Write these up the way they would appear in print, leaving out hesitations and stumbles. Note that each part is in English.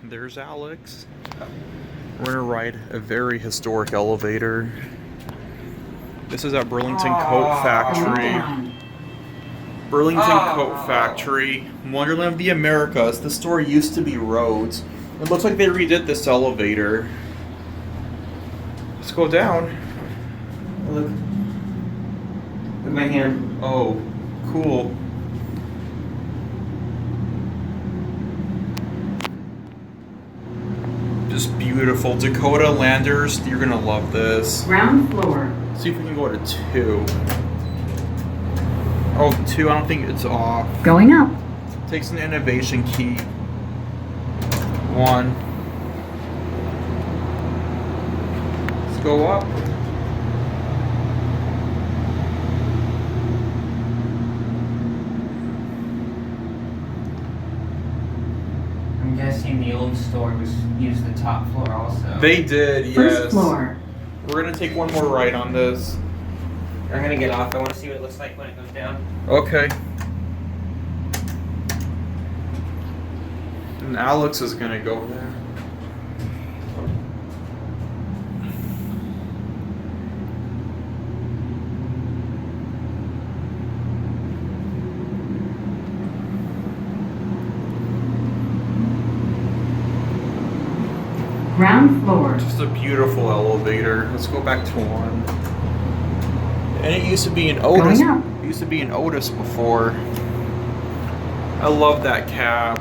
There's Alex. We're gonna ride a very historic elevator. This is at Burlington Coat Factory. Burlington Coat Factory. Wonderland of the Americas. The store used to be Rhodes. It looks like they redid this elevator. Let's go down. Look. With my hand. Oh, cool. Just beautiful. Dakota Landers, you're gonna love this. Ground floor. See if we can go to 2. Oh, 2, I don't think it's off. Going up. Takes an innovation key. 1. Let's go up. I'm guessing the old store used the top floor also. They did, yes. First floor. We're gonna take one more ride on this. I'm gonna get off. I want to see what it looks like when it goes down. Okay. And Alex is gonna go there. Ground floor. Just a beautiful elevator. Let's go back to 1. And it used to be an Otis. Going up. It used to be an Otis before. I love that cab.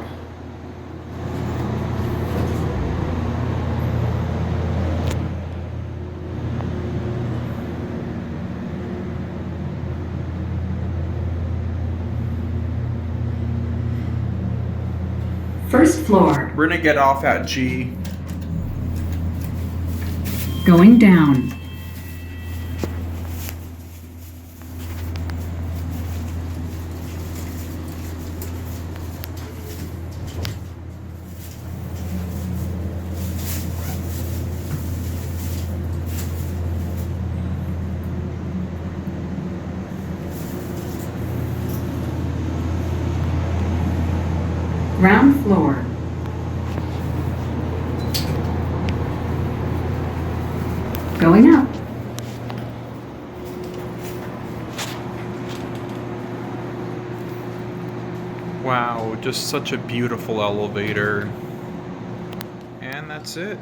First floor. We're gonna get off at G. Going down. Ground floor. Going up. Wow, just such a beautiful elevator. And that's it.